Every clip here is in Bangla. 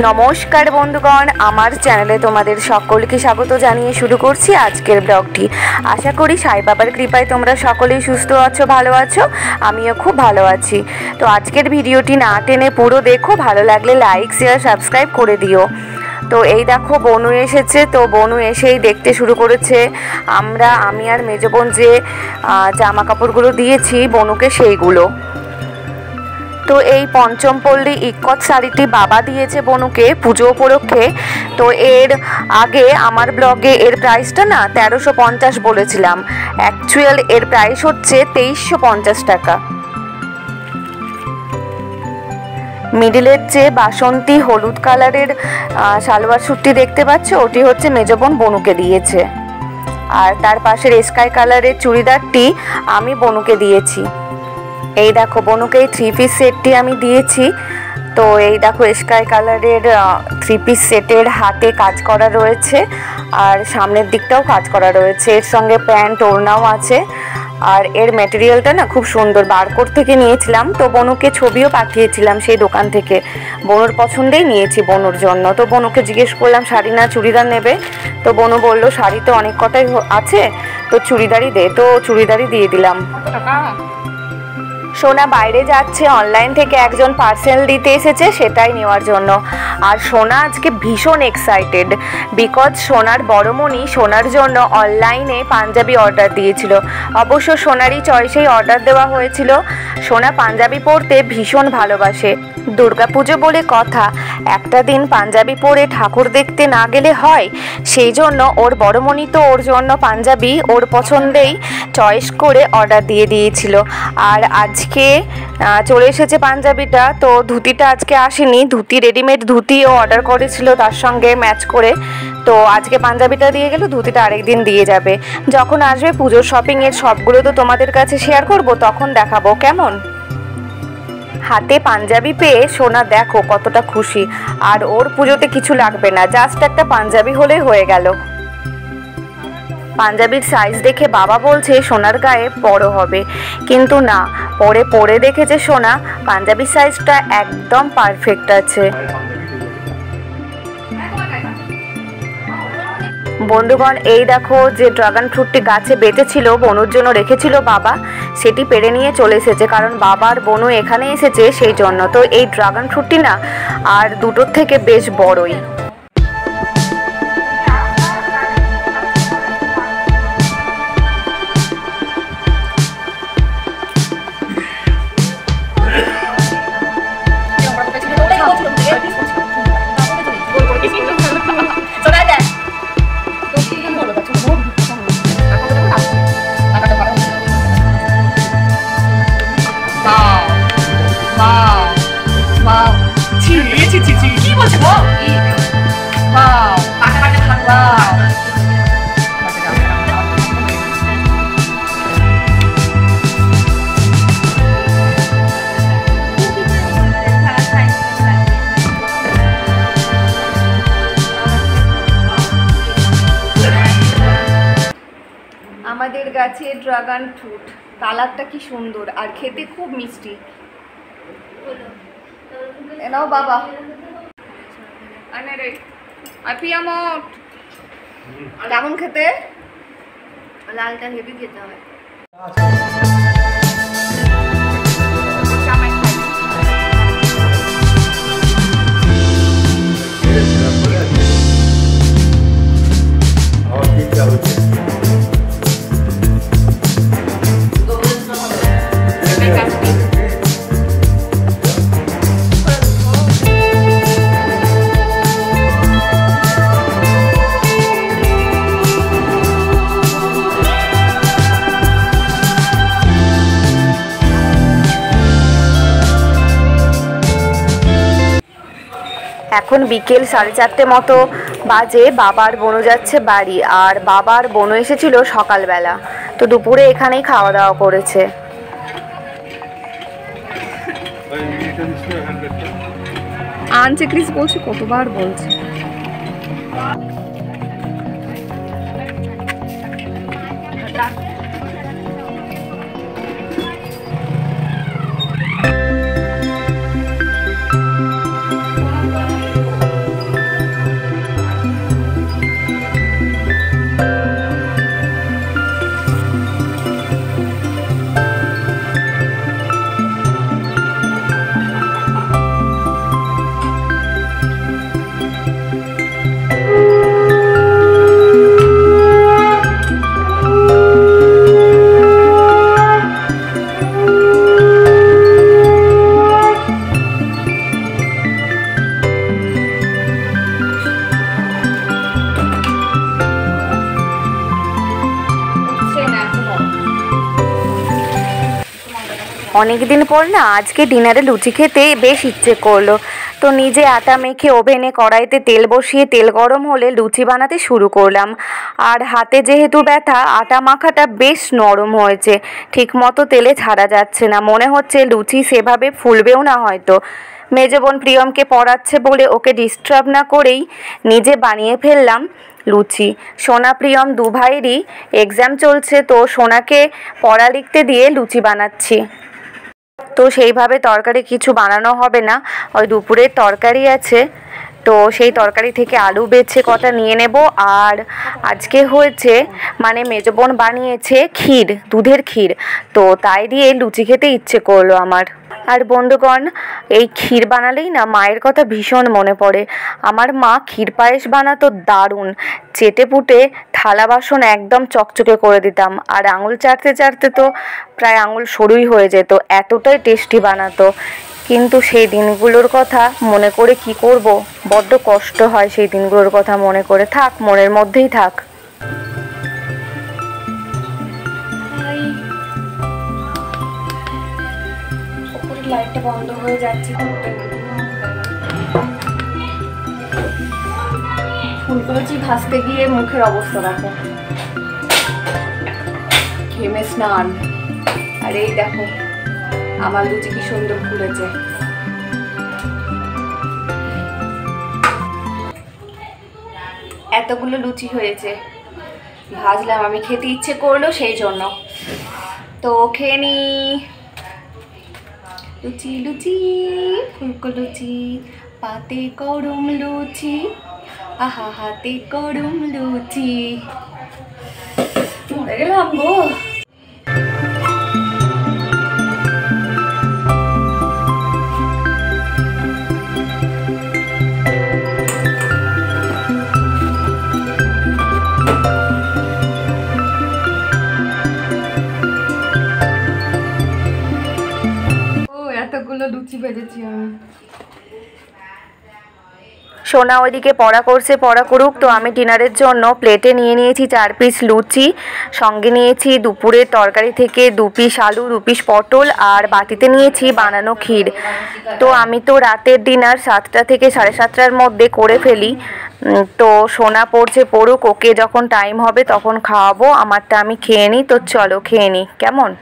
নমস্কার বন্ধুগণ, আমার চ্যানেলে তোমাদের সকলকে স্বাগত জানিয়ে শুরু করছি আজকের ব্লগটি। আশা করি সাই বাবার কৃপায় তোমরা সকলেই সুস্থ আছো, ভালো আছো। আমিও খুব ভালো আছি। তো আজকের ভিডিওটি না টেনে পুরো দেখো, ভালো লাগলে লাইক শেয়ার সাবস্ক্রাইব করে দিও। তো এই দেখো বনু এসেছে, তো বনু এসেই দেখতে শুরু করেছে আমি আর মেজো বোন যে জামা কাপড়গুলো দিয়েছি বনুকে সেইগুলো। তো এই পঞ্চম পল্লী ইক্কত শাড়িটি বাবা দিয়েছে বনুকে পুজো উপলক্ষে। তো এর আগে আমার ব্লগে এর প্রাইসটা না 1350 বলেছিলাম, অ্যাকচুয়াল এর প্রাইস হচ্ছে 2350 টাকা। মিডিলের যে বাসন্তী হলুদ কালারের সালোয়ার স্যুটটি দেখতে পাচ্ছ, ওটি হচ্ছে মেজো বোন বনুকে দিয়েছে। আর তার পাশের স্কাই কালারের চুড়িদারটি আমি বনুকে দিয়েছি। এই দেখো বনুকে এই 3 পিস সেটটি আমি দিয়েছি। তো এই দেখো স্কাই কালারের 3 পিস সেটের হাতে কাজ করা রয়েছে আর সামনের দিকটাও কাজ করা রয়েছে, এর সঙ্গে প্যান্ট ওড়নাও আছে। আর এর ম্যাটেরিয়ালটা না খুব সুন্দর, বারকোড থেকে নিয়েছিলাম। তো বনুকে ছবিও পাঠিয়েছিলাম সেই দোকান থেকে, বনুর পছন্দেই নিয়েছি বনুর জন্য। তো বনুকে জিজ্ঞেস করলাম শাড়ি না চুড়িদার নেবে, তো বনু বলল শাড়ি তো অনেক কটাই আছে, তো চুড়িদারই দে। তো চুড়িদারই দিয়ে দিলাম। সোনা বাইরে যাচ্ছে, অনলাইন থেকে একজন পার্সেল দিতে এসেছে, সেটাই নেওয়ার জন্য। আর সোনা আজকে ভীষণ এক্সাইটেড, বিকজ সোনার বড়মণি সোনার জন্য অনলাইনে পাঞ্জাবি অর্ডার দিয়েছিল। অবশ্য সোনারই চয়েসেই অর্ডার দেওয়া হয়েছিল। সোনা পাঞ্জাবি পরতে ভীষণ ভালোবাসে। দুর্গাপুজো বলে কথা, একটা দিন পাঞ্জাবি পরে ঠাকুর দেখতে না গেলে হয়। সেই জন্য ওর বড়মণি তো ওর জন্য পাঞ্জাবি ওর পছন্দেই চয়েস করে অর্ডার দিয়ে দিয়েছিল। আর আজকে চলে এসেছে পাঞ্জাবিটা। তো ধুতিটা আজকে আসেনি, ধুতি রেডিমেড ধুতিও অর্ডার করেছিল তার সঙ্গে ম্যাচ করে। তো আজকে পাঞ্জাবিটা দিয়ে গেল, ধুতিটা আরেকদিন দিয়ে যাবে। যখন আসবে পুজোর শপিংয়ের সবগুলো তো তোমাদের কাছে শেয়ার করব, তখন দেখাবো কেমন। হাতে পাঞ্জাবি পেয়ে সোনা দেখো কতটা খুশি। আর ওর পুজোতে কিছু লাগবে না, জাস্ট একটা পাঞ্জাবি হলেই হয়ে গেল। পাঞ্জাবির সাইজ দেখে বাবা বলছে সোনার গায়ে বড় হবে, কিন্তু না, পরে দেখেছে সোনা পাঞ্জাবির সাইজটা একদম পারফেক্ট আছে। বন্ধুগণ এই দেখো যে ড্রাগন ফ্রুটটি গাছে বেঁচেছিল বনুর জন্য রেখেছিল বাবা, সেটি পেড়ে নিয়ে চলে এসেছে, কারণ বাবার বনু এখানে এসেছে সেই জন্য। তো এই ড্রাগন ফ্রুটটি না আর দুটোর থেকে বেশ বড়ই। আমাদের গাছে ড্রাগন ফ্রুট, কালারটা কি সুন্দর আর খেতে খুব মিষ্টি। এনাও বাবা কেমন খেতে? লালটা হেভি খেতে হয়। এখন বিকেল 4:30 মতো বাজে, বাবার বনু যাচ্ছে বাড়ি। আর বাবার বনু এসেছিল সকালবেলা, তো দুপুরে এখানেই খাওয়া দাওয়া করেছে। আনছে ক্রিস বলছে, কতবার বলছে। অনেক দিন পর না আজকে ডিনারে লুচি খেতে বেশ ইচ্ছে করলো। তো নিজে আটা মেখে ওভেনে কড়াইতে তেল বসিয়ে তেল গরম হলে লুচি বানাতে শুরু করলাম। আর হাতে যেহেতু ব্যথা, আটা মাখাটা বেশ নরম হয়েছে, ঠিকমতো তেলে ছাড়া যাচ্ছে না, মনে হচ্ছে লুচি সেভাবে ফুলবেও না হয়তো। মেজ বোন প্রিয়মকে পড়াচ্ছে বলে ওকে ডিস্টার্ব না করেই নিজে বানিয়ে ফেললাম লুচি। সোনা প্রিয়ম দু ভাইয়েরই এক্সাম চলছে, তো সোনাকে পড়া লিখতে দিয়ে লুচি বানাচ্ছি। তো সেইভাবে তরকারি কিছু বানানো হবে না, ওই দুপুরের তরকারি আছে, তো সেই তরকারি থেকে আলু বেছে কটা নিয়ে নেব। আর আজকে হয়েছে মানে মেজো বোন বানিয়েছে ক্ষীর, দুধের ক্ষীর, তো তাই দিয়ে লুচি খেতে ইচ্ছে করলো আমার। আর বন্ধুগণ, এই ক্ষীর বানালেই না মায়ের কথা ভীষণ মনে পড়ে। আমার মা ক্ষীর পায়েস বানাতো দারুণ, চেটে পুটে থালা বাসন একদম চকচকে করে দিতাম, আর আঙুল চাটতে চাটতে তো প্রায় আঙুল সরুই হয়ে যেত, এতটাই টেস্টি বানাতো। কিন্তু সেই দিনগুলোর কথা মনে করে কি করব, বড্ড কষ্ট হয় সেই দিনগুলোর কথা মনে করে। থাক, মনের মধ্যেই থাক। লাইটটা বন্ধ হয়ে যাচ্ছে, ফুলকলুচি ভাজতে গিয়ে মুখের অবস্থা দেখো, ঘেমে স্নান। আর এই দেখো আমার লুচি কি সুন্দর ফুলেছে। এতগুলো লুচি হয়েছে, ভাজলাম, আমি খেতে ইচ্ছে করলো সেই জন্য। তো খেয়ে নি লুচি লুচি, ফুলকো লুচি, পাতে গরম লুচি, আহা হাতে গরম লুচি। মরে গেলাম গো। এতগুলো লুচি ভেজেছি আমি। সোনা ওইদিকে পড়া করছে, পড়া করুক। তো আমি ডিনারের জন্য প্লেটে নিয়ে নিয়েছি 4 পিস লুচি, সঙ্গে নিয়েছি দুপুরের তরকারি থেকে 2 পিস আলু, 2 পিস পটল, আর বাটিতে নিয়েছি বানানো ক্ষীর। তো আমি তো রাতের ডিনার 7টা থেকে 7:30টার মধ্যে করে ফেলি। তো সোনা পড়ছে, পড়ুক, ওকে যখন টাইম হবে তখন খাওয়াবো, আমারটা আমি খেয়ে নিই। তো চলো খেয়ে নিই, কেমন?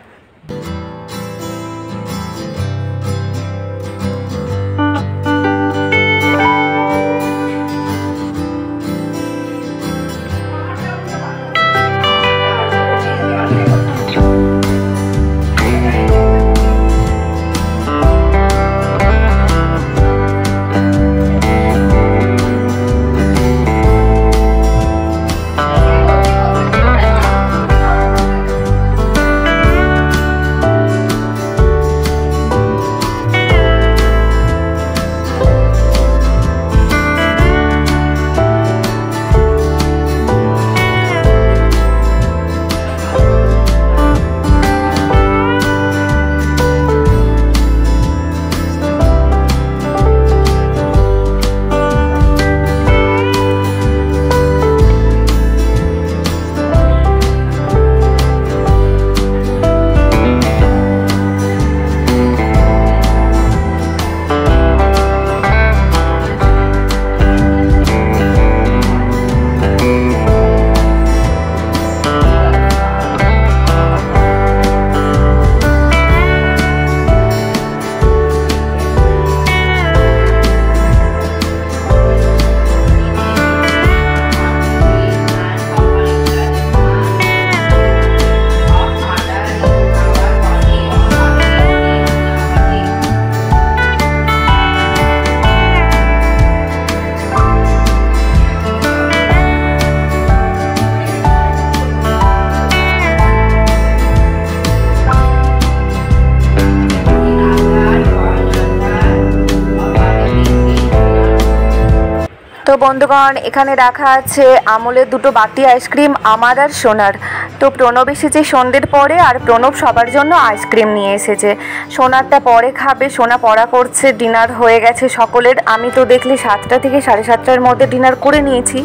তো বন্ধুগণ, এখানে রাখা আছে আমুলের 2টো বাটি আইসক্রিম, আমার আর সোনার। তো প্রণব এসেছে সন্ধ্যের পরে, আর প্রণব সবার জন্য আইসক্রিম নিয়ে এসেছে। সোনারটা পরে খাবে, সোনা পড়া করছে, ডিনার হয়ে গেছে সকলের। আমি তো দেখলে 7টা থেকে 7:30টার মধ্যে ডিনার করে নিয়েছি।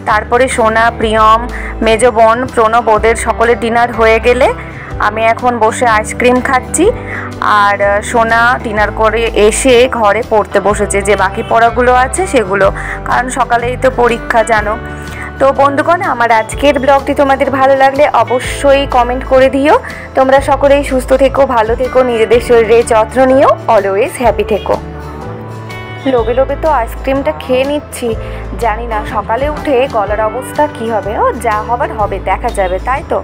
তারপরে সোনা, প্রিয়ম, মেজ বোন, প্রণব, ওদের সকলের ডিনার হয়ে গেলে আমি এখন বসে আইসক্রিম খাচ্ছি, আর সোনা ডিনার করে এসে ঘরে পড়তে বসেছে, যে বাকি পড়াগুলো আছে সেগুলো, কারণ সকালেই তো পরীক্ষা জানো। তো বন্ধুগণ, আমার আজকের ব্লগটি তোমাদের ভালো লাগলে অবশ্যই কমেন্ট করে দিও। তোমরা সকলেই সুস্থ থেকো, ভালো থেকো, নিজেদের শরীরের যত্ন নিও, অলওয়েজ হ্যাপি থেকো। লোভে লোভে তো আইসক্রিমটা খেয়ে নিচ্ছি, জানি না সকালে উঠে গলার অবস্থা কী হবে। ও যা হবার হবে, দেখা যাবে, তাই তো।